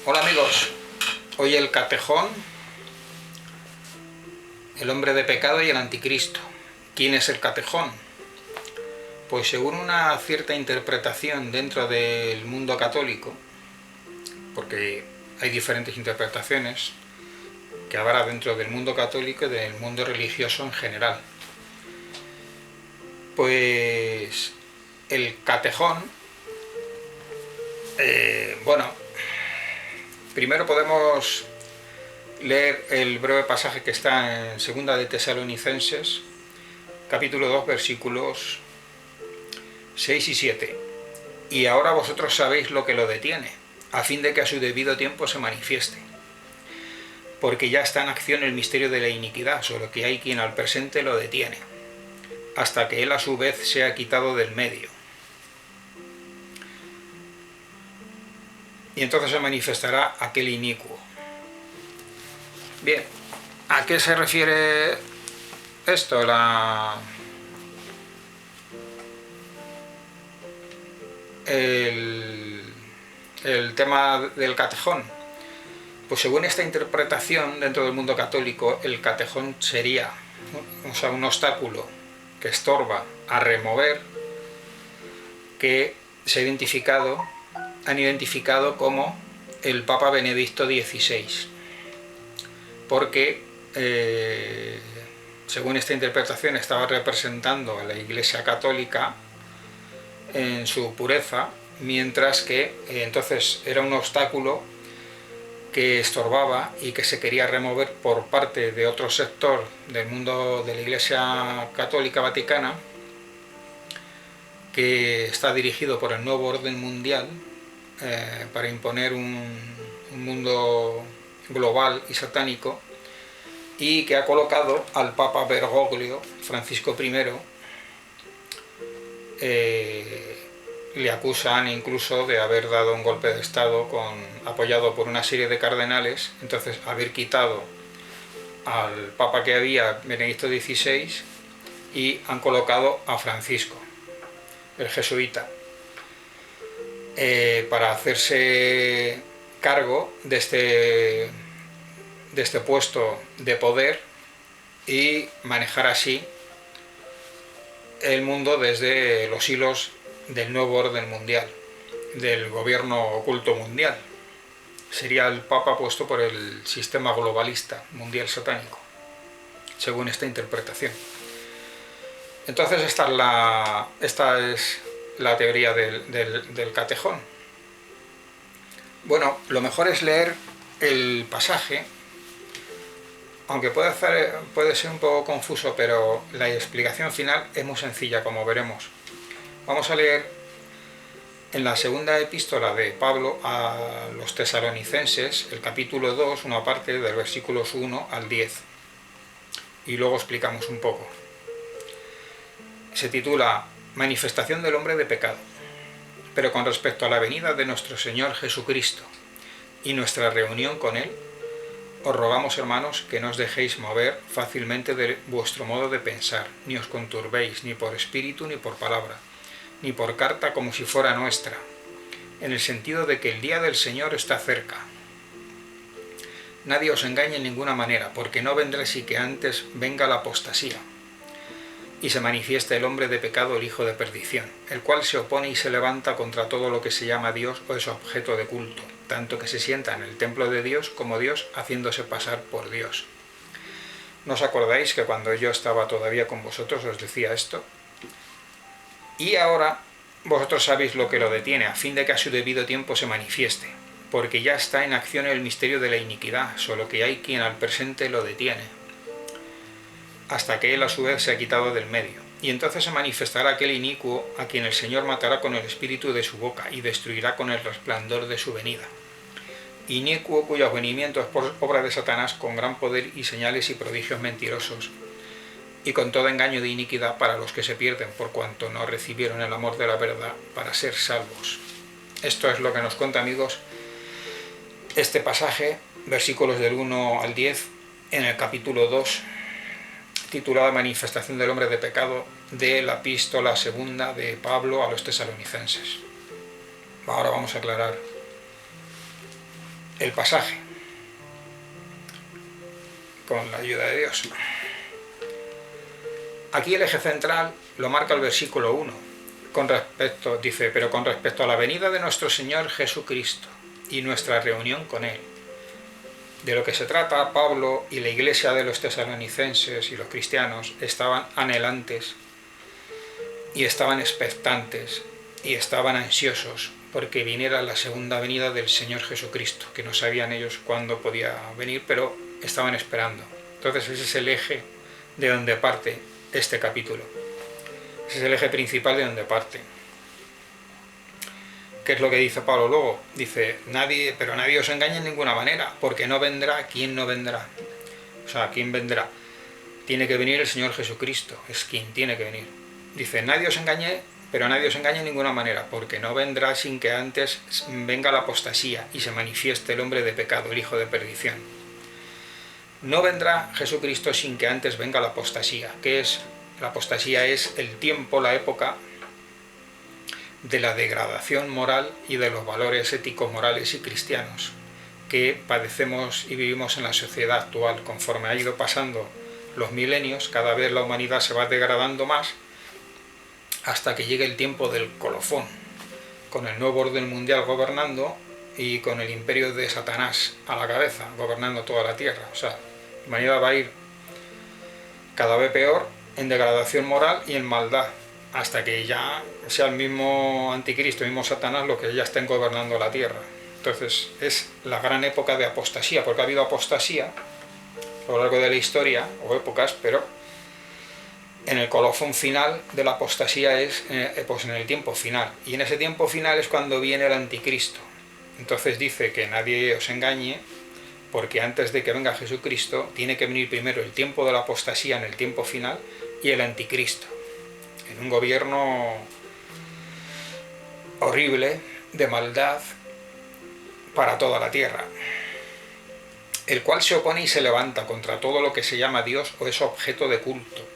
Hola amigos, hoy el catejón, el hombre de pecado y el anticristo. ¿Quién es el catejón? Pues según una cierta interpretación dentro del mundo católico, porque hay diferentes interpretaciones que habrá dentro del mundo católico y del mundo religioso en general, pues el catejón, primero podemos leer el breve pasaje que está en 2 de Tesalonicenses, capítulo 2, versículos 6 y 7. Y ahora vosotros sabéis lo que lo detiene, a fin de que a su debido tiempo se manifieste. Porque ya está en acción el misterio de la iniquidad, solo que hay quien al presente lo detiene, hasta que él a su vez sea quitado del medio. Y entonces se manifestará aquel inicuo. Bien, ¿a qué se refiere esto? El tema del catejón. Pues según esta interpretación dentro del mundo católico, el catejón sería un obstáculo que estorba a remover, que han identificado como el Papa Benedicto XVI, porque según esta interpretación estaba representando a la Iglesia Católica en su pureza, mientras que entonces era un obstáculo que estorbaba y que se quería remover por parte de otro sector del mundo de la Iglesia Católica Vaticana, que está dirigido por el nuevo orden mundial para imponer un mundo global y satánico, y que ha colocado al Papa Bergoglio, Francisco I, le acusan incluso de haber dado un golpe de estado apoyado por una serie de cardenales, entonces haber quitado al Papa que había, Benedicto XVI, y han colocado a Francisco, el jesuita, para hacerse cargo de este puesto de poder y manejar así el mundo desde los hilos del nuevo orden mundial, del gobierno oculto mundial. Sería el Papa puesto por el sistema globalista mundial satánico, según esta interpretación. Entonces esta es la teoría del catejón. Bueno, lo mejor es leer el pasaje, aunque puede ser un poco confuso, pero la explicación final es muy sencilla, como veremos. Vamos a leer en la segunda epístola de Pablo a los tesalonicenses, el capítulo 2, una parte del versículos 1 al 10, y luego explicamos un poco. Se titula Manifestación del hombre de pecado, pero con respecto a la venida de nuestro Señor Jesucristo y nuestra reunión con Él, os rogamos, hermanos, que no os dejéis mover fácilmente de vuestro modo de pensar, ni os conturbéis, ni por espíritu ni por palabra, ni por carta como si fuera nuestra, en el sentido de que el día del Señor está cerca. Nadie os engañe en ninguna manera, porque no vendrá sin que antes venga la apostasía, y se manifiesta el hombre de pecado, el hijo de perdición, el cual se opone y se levanta contra todo lo que se llama Dios o es objeto de culto, tanto que se sienta en el templo de Dios como Dios, haciéndose pasar por Dios. ¿No os acordáis que cuando yo estaba todavía con vosotros os decía esto? Y ahora vosotros sabéis lo que lo detiene, a fin de que a su debido tiempo se manifieste, porque ya está en acción el misterio de la iniquidad, solo que hay quien al presente lo detiene, hasta que él a su vez se ha quitado del medio. Y entonces se manifestará aquel inicuo a quien el Señor matará con el espíritu de su boca y destruirá con el resplandor de su venida. Inicuo cuyo advenimiento es por obra de Satanás, con gran poder y señales y prodigios mentirosos, y con todo engaño de iniquidad para los que se pierden, por cuanto no recibieron el amor de la verdad para ser salvos. Esto es lo que nos cuenta, amigos, este pasaje, versículos del 1 al 10, en el capítulo 2, titulada Manifestación del hombre de pecado, de la epístola segunda de Pablo a los tesalonicenses. Ahora vamos a aclarar el pasaje con la ayuda de Dios. Aquí el eje central lo marca el versículo 1. Dice, pero con respecto a la venida de nuestro Señor Jesucristo y nuestra reunión con Él. De lo que se trata, Pablo y la iglesia de los tesalonicenses y los cristianos estaban anhelantes y estaban expectantes y estaban ansiosos porque viniera la segunda venida del Señor Jesucristo, que no sabían ellos cuándo podía venir, pero estaban esperando. Entonces ese es el eje de donde parte este capítulo. Ese es el eje principal de donde parte. ¿Qué es lo que dice Pablo luego? Dice, pero nadie os engañe en ninguna manera, porque no vendrá. ¿Quién no vendrá? O sea, ¿quién vendrá? Tiene que venir el Señor Jesucristo, es quien tiene que venir. Dice, nadie os engañe, pero nadie os engañe en ninguna manera, porque no vendrá sin que antes venga la apostasía y se manifieste el hombre de pecado, el hijo de perdición. No vendrá Jesucristo sin que antes venga la apostasía. ¿Qué es? La apostasía es el tiempo, la época de la degradación moral y de los valores éticos, morales y cristianos que padecemos y vivimos en la sociedad actual. Conforme ha ido pasando los milenios, cada vez la humanidad se va degradando más hasta que llegue el tiempo del colofón, con el nuevo orden mundial gobernando y con el imperio de Satanás a la cabeza, gobernando toda la tierra. O sea, la humanidad va a ir cada vez peor en degradación moral y en maldad, hasta que ya sea el mismo anticristo, el mismo Satanás, lo que ya estén gobernando la tierra. Entonces es la gran época de apostasía, porque ha habido apostasía a lo largo de la historia, o épocas, pero en el colofón final de la apostasía es pues en el tiempo final. Y en ese tiempo final es cuando viene el anticristo. Entonces dice que nadie os engañe, porque antes de que venga Jesucristo tiene que venir primero el tiempo de la apostasía en el tiempo final y el anticristo, en un gobierno horrible de maldad para toda la tierra, el cual se opone y se levanta contra todo lo que se llama Dios o es objeto de culto,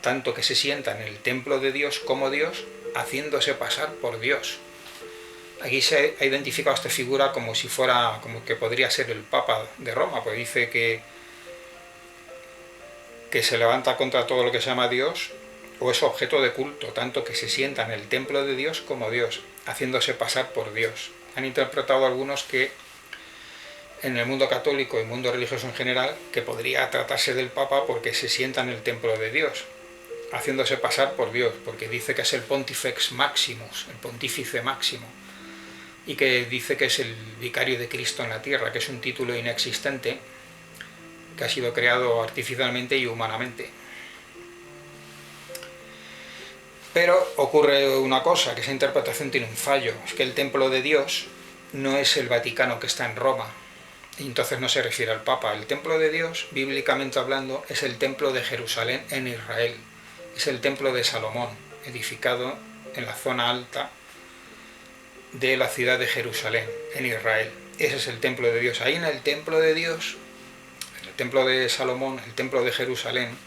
tanto que se sienta en el templo de Dios como Dios, haciéndose pasar por Dios. Aquí se ha identificado esta figura como si fuera, como que podría ser el Papa de Roma, pues dice que se levanta contra todo lo que se llama Dios o es objeto de culto, tanto que se sienta en el templo de Dios como Dios, haciéndose pasar por Dios. Han interpretado algunos que en el mundo católico y mundo religioso en general que podría tratarse del Papa porque se sienta en el templo de Dios, haciéndose pasar por Dios, porque dice que es el Pontifex Maximus, el pontífice máximo, y que dice que es el vicario de Cristo en la tierra, que es un título inexistente que ha sido creado artificialmente y humanamente. Pero ocurre una cosa, que esa interpretación tiene un fallo, es que el templo de Dios no es el Vaticano que está en Roma, y entonces no se refiere al Papa. El templo de Dios, bíblicamente hablando, es el templo de Jerusalén en Israel, es el templo de Salomón, edificado en la zona alta de la ciudad de Jerusalén, en Israel. Ese es el templo de Dios. Ahí en el templo de Dios, en el templo de Salomón, el templo de Jerusalén,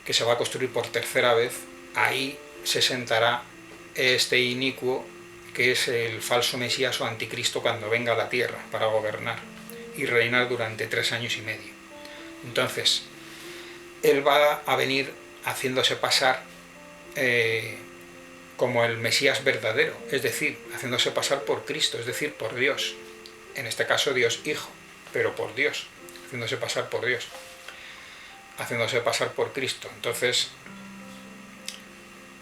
que se va a construir por tercera vez, ahí se sentará este inicuo que es el falso Mesías o anticristo cuando venga a la tierra para gobernar y reinar durante 3 años y medio. Entonces, él va a venir haciéndose pasar como el Mesías verdadero, es decir, haciéndose pasar por Cristo, es decir, por Dios. En este caso Dios Hijo, pero por Dios, haciéndose pasar por Dios, haciéndose pasar por Cristo. Entonces,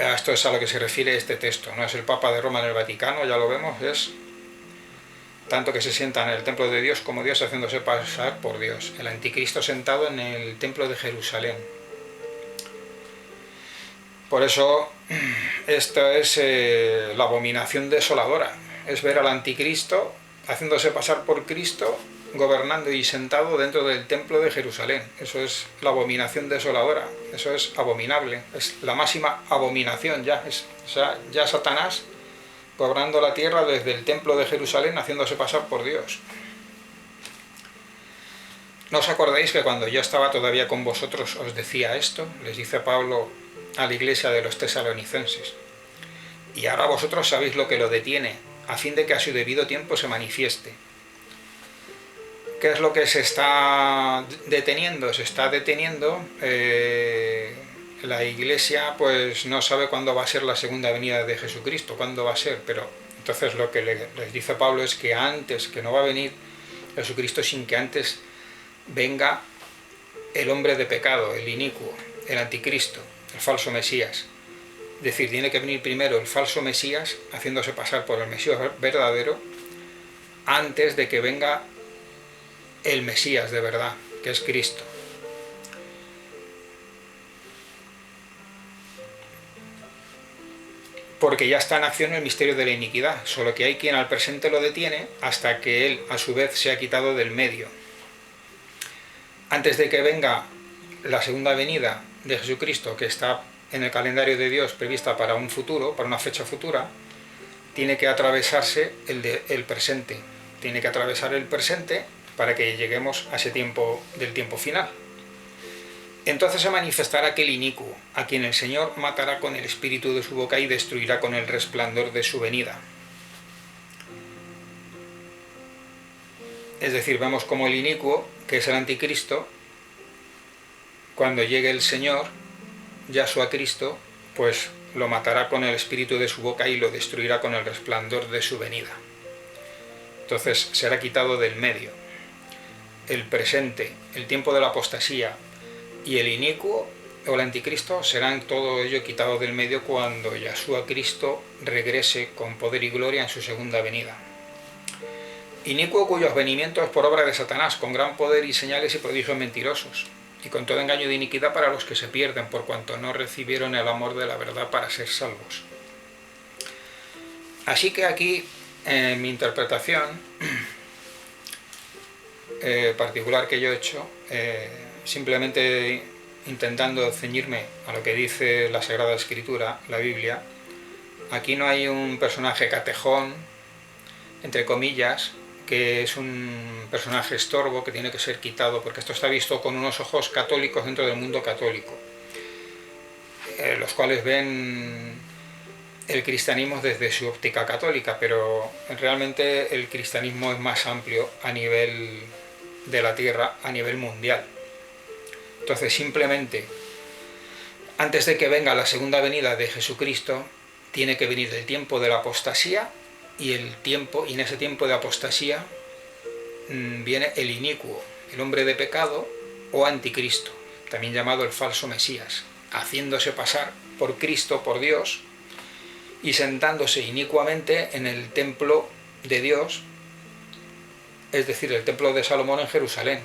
a esto es a lo que se refiere este texto. No es el Papa de Roma en el Vaticano, ya lo vemos, es tanto que se sienta en el templo de Dios como Dios haciéndose pasar por Dios. El anticristo sentado en el templo de Jerusalén. Por eso, esto es la abominación desoladora. Es ver al anticristo haciéndose pasar por Cristo, gobernando y sentado dentro del templo de Jerusalén. Eso es la abominación desoladora. Eso es abominable. Es la máxima abominación ya. O sea, ya Satanás gobernando la tierra desde el templo de Jerusalén, haciéndose pasar por Dios. ¿No os acordáis que cuando yo estaba todavía con vosotros os decía esto? Les dice Pablo a la iglesia de los tesalonicenses. Y ahora vosotros sabéis lo que lo detiene, a fin de que a su debido tiempo se manifieste. ¿Qué es lo que se está deteniendo? Se está deteniendo, la Iglesia pues no sabe cuándo va a ser la segunda venida de Jesucristo, cuándo va a ser, pero entonces lo que les dice Pablo es que antes, que no va a venir Jesucristo sin que antes venga el hombre de pecado, el inicuo, el anticristo, el falso Mesías. Es decir, tiene que venir primero el falso Mesías haciéndose pasar por el Mesías verdadero antes de que venga el Mesías de verdad, que es Cristo. Porque ya está en acción el misterio de la iniquidad, solo que hay quien al presente lo detiene hasta que él a su vez se ha quitado del medio. Antes de que venga la segunda venida de Jesucristo, que está en el calendario de Dios prevista para un futuro, para una fecha futura, tiene que atravesarse el presente. Tiene que atravesar el presente para que lleguemos a ese tiempo del tiempo final. Entonces se manifestará aquel inicuo, a quien el Señor matará con el espíritu de su boca y destruirá con el resplandor de su venida. Es decir, vemos como el inicuo, que es el anticristo, cuando llegue el Señor, Yahshua Cristo, pues lo matará con el espíritu de su boca y lo destruirá con el resplandor de su venida. Entonces será quitado del medio. El presente, el tiempo de la apostasía y el inicuo o el anticristo serán todo ello quitado del medio cuando Yahshua Cristo regrese con poder y gloria en su segunda venida. Inicuo cuyo advenimiento es por obra de Satanás, con gran poder y señales y prodigios mentirosos, y con todo engaño de iniquidad para los que se pierden, por cuanto no recibieron el amor de la verdad para ser salvos. Así que aquí, en mi interpretación particular que yo he hecho, simplemente intentando ceñirme a lo que dice la Sagrada Escritura, la Biblia, aquí no hay un personaje catejón, entre comillas, que es un personaje estorbo que tiene que ser quitado, porque esto está visto con unos ojos católicos dentro del mundo católico, los cuales ven el cristianismo desde su óptica católica, pero realmente el cristianismo es más amplio a nivel de la tierra, a nivel mundial. Entonces simplemente, antes de que venga la segunda venida de Jesucristo, tiene que venir el tiempo de la apostasía, y en ese tiempo de apostasía viene el inicuo, el hombre de pecado o anticristo, también llamado el falso Mesías, haciéndose pasar por Cristo, por Dios, y sentándose inicuamente en el templo de Dios, es decir, el templo de Salomón en Jerusalén.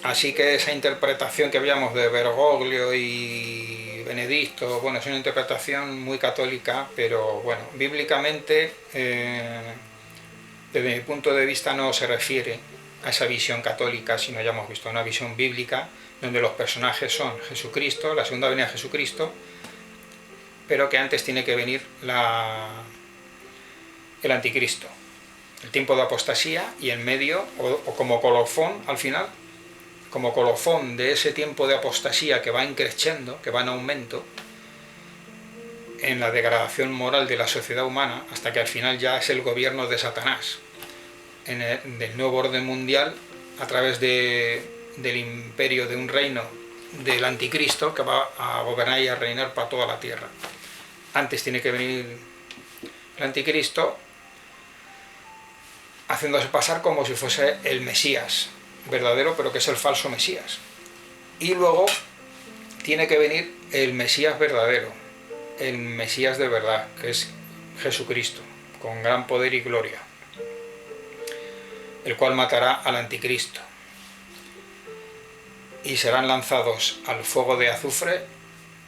Así que esa interpretación que habíamos de Bergoglio y Benedicto, bueno, es una interpretación muy católica, pero bueno, bíblicamente, desde mi punto de vista, no se refiere a esa visión católica, sino ya hemos visto una visión bíblica donde los personajes son Jesucristo, la segunda venida de Jesucristo, pero que antes tiene que venir el anticristo, el tiempo de apostasía, y en medio, o como colofón al final, como colofón de ese tiempo de apostasía que va increciendo, que va en aumento, en la degradación moral de la sociedad humana, hasta que al final ya es el gobierno de Satanás, del nuevo orden mundial, a través del imperio de un reino del anticristo que va a gobernar y a reinar para toda la tierra. Antes tiene que venir el anticristo haciéndose pasar como si fuese el Mesías verdadero, pero que es el falso Mesías. Y luego tiene que venir el Mesías verdadero, el Mesías de verdad, que es Jesucristo, con gran poder y gloria, el cual matará al anticristo. Y serán lanzados al fuego de azufre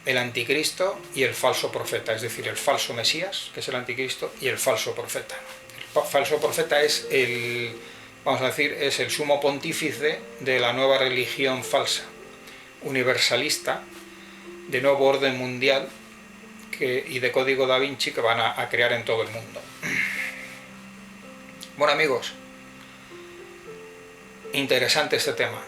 el anticristo y el falso profeta, es decir, el falso Mesías, que es el anticristo, y el falso profeta. El falso profeta es es el sumo pontífice de la nueva religión falsa, universalista, de nuevo orden mundial y de código da Vinci que van a crear en todo el mundo. Bueno, amigos, interesante este tema.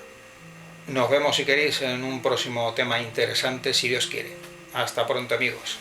Nos vemos, si queréis, en un próximo tema interesante, si Dios quiere. Hasta pronto, amigos.